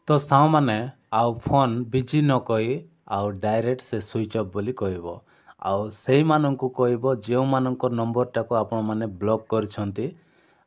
तो सामने आउ फोन बिजी न कही आउ डायरेक्ट से स्विच ऑफ बोली कहबो आउ सेही माननकु कहबो जेउ माननक नंबर टाको आपण माने ब्लॉक करछंती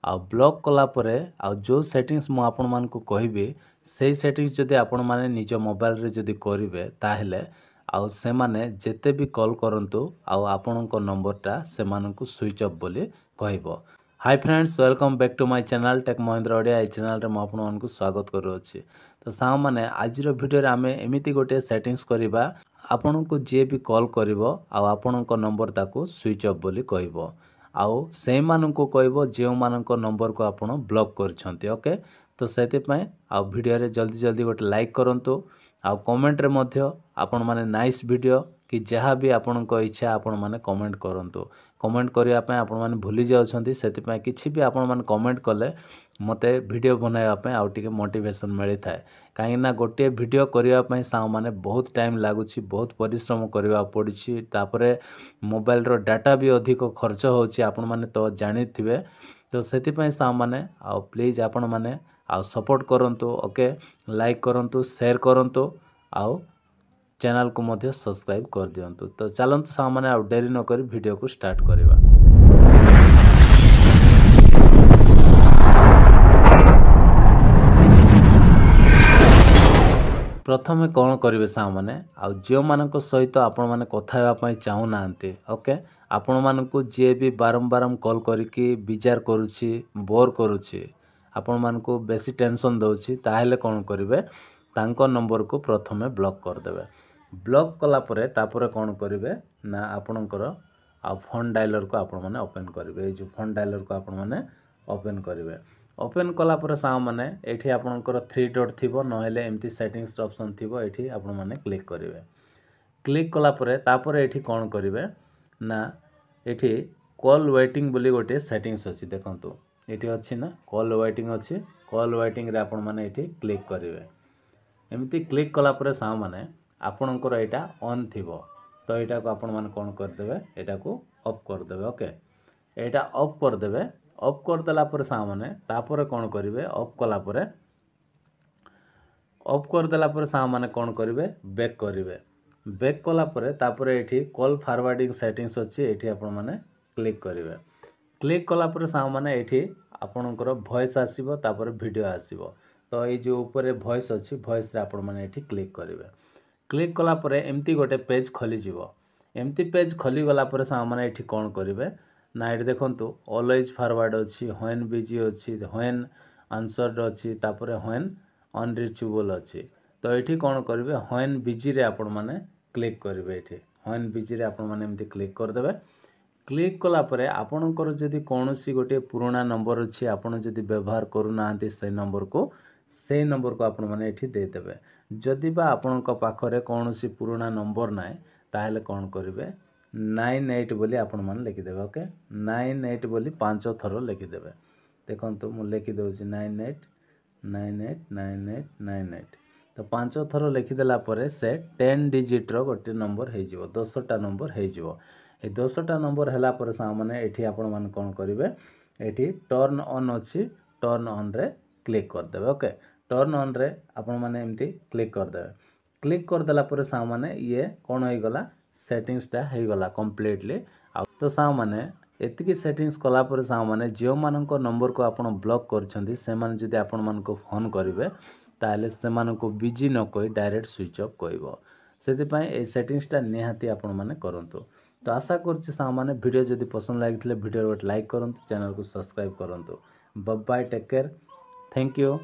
आउ ब्लॉक कला परे आउ जो सेटिंग्स मु आपण मानकु कहबी सेही सेटिंग्स जदि आपण माने निज मोबाइल रे जदि करिवे ताहेले आउ से माने जेते भी कॉल करंतु आउ आपणक नंबरटा से माननकु स्विच ऑफ बोली कहबो। Hi friends, welcome back to my channel tech Mahendra Odia. ए चैनल रे म आपण मानकु स्वागत करूछि। तो साउ माने आजिर वीडियो रे आमे एमिति गोटे सेटिंग्स करिबा आपणको जे भी कॉल करिवो आउ आपणको नंबर ताको स्विच ऑफ बोली कहबो आउ से माननको कहबो जे माननको नंबर को आपण ब्लॉक करछंती। ओके, तो सेति पय आउ वीडियो रे जल्दी जल्दी गोटे लाइक करंतु आउ कमेंट रे मध्य आपण माने नाइस वीडियो कि जहाँ भी आपणको इच्छा आपण माने कमेंट करंतु। कमेंट करिया पय आपण माने भूली जाउछंती, सेति पय किछि भी आपण माने कमेंट कले मते वीडियो बनाइबा पय आउ टिके मोटिवेशन मिली थाए। काहे ना गोटे वीडियो करिया पय सा माने बहुत टाइम लागुछि, बहुत परिश्रम करिवा पड़ुछि, तापरे मोबाइल रो डाटा भी अधिक खर्च होछि आपण माने तो जानिथिबे। तो सेति पय सा माने आउ प्लीज आपण माने आउ सपोर्ट करंतु। ओके, लाइक करंतु, शेयर करंतु आउ चैनल को मध्य सब्सक्राइब कर दियंतु। तो चलंतु सा माने आउ देरी न करी वीडियो को स्टार्ट करिवा। प्रथमे कौन करेंगे सा मैंने आउ जो मानक सहित आपण मैंने कथा चाहू ना। ओके, आपण मानकु जे भी बारंबार कॉल करके विजार करुछि, बोर करुछि, आपण मानकु बेसी टेंशन दउछि, ताहेले कौन करेंगे तांको नंबर को प्रथमे ब्लॉक कर देबे। ब्लॉक कला परे तापरे कौन करेंगे ना आपणकर आ फोन डायलर को आपण माने ओपन करेंगे। जो फोन डायलर को आपण माने ओपन करेंगे। ओपन कला परे सा माने एठी आपणकर 3 डॉट थिबो, नहेले एमती सेटिंग्स ऑप्शन थिबो, एठी आपण माने क्लिक करेंगे। क्लिक कला परे तापरे एठी कौन करेंगे ना एठी कॉल वेटिंग बोली गोटे सेटिंग्स अछि। देखंतु एठी अछि ना कॉल वेटिंग अछि। कॉल वेटिंग रे आपण माने एठी क्लिक करेंगे। एमती क्लिक कला परे सा माने आपणकर एटा ऑन थिबो, तो एटा को आपण माने कोन कर देबे, एटा को ऑफ कर देबे। ओके, एटा ऑफ कर देबे। ऑफ कर देला पर सा माने तापर कोन करिवे, ऑफ कला पर ऑफ कर देला पर सा माने कोन करिवे, बैक करिवे। बैक कला पर तापर एठी कॉल फॉरवर्डिंग सेटिंग्स अछि, एठी आपण माने क्लिक करिवे। क्लिक कला पर सा माने एठी आपणकर वॉइस आसीबो, तापर वीडियो आसीबो। तो ए जो ऊपर वॉइस अछि, वॉइस रे आपण माने एठी क्लिक करिवे। क्लिक कला परे एमती गोटे पेज खोली जीवो। एमती पेज खोली गला परे सा माने एठी कोन करिवे ना एठी देखंतु ऑलवेज फॉरवर्ड अछि, व्हेन बिजी अछि, व्हेन आंसर्ड अछि, तापरे व्हेन अनरीचेबल अछि। तो एठी कोन करिवे व्हेन बिजी रे आपण माने क्लिक करिवे। एठी व्हेन बिजी रे आपण माने एमती क्लिक कर देबे। क्लिक कला परे आपणकर जदि कोनोसी गोटे पुराना नंबर अछि, आपण जदि व्यवहार करू नांती से नंबर को आपण माने एठी दे देबे। जदि बा आपणक पाखरे कोनोसी पुराना नंबर नाय ताहेले कोन करिवे 98 बोली आपण माने लिखि देबे। ओके, 98 बोली 5 थरो लिखि देबे। देखंतु मु लिखि दउछि 98 98 98 98। तो 5 थरो लिखि देला परे से 10 डिजिट रो गोटे नंबर हे जिवो, 10टा नंबर हे जिवो। ए 10टा नंबर हला परे सा माने एठी आपण माने कोन करिवे, एठी टर्न ऑन अछि, टर्न ऑन रे क्लिक कर देबे। ओके, टर्न ऑन रे आपण माने एमती क्लिक कर देबे। क्लिक कर देला परे सा माने ये कोन होई गला, सेटिंग्स ता हे गला कंप्लीटली। तो सा माने एतिकी सेटिंग्स कला परे सा माने जो माननको नंबर को आपण ब्लॉक करछंती से माने जदि आपण मानको फोन करिवे ताले से मानको बिजी न कोइ डायरेक्ट स्विच ऑफ कहबो। सेति पय ए सेटिंग्स ता निहाती आपण माने करंतु। तो आशा करछि सा माने वीडियो जदि पसंद लागितले वीडियो को लाइक करंतु, चैनल को सब्सक्राइब करंतु। Bye bye, take care, thank you.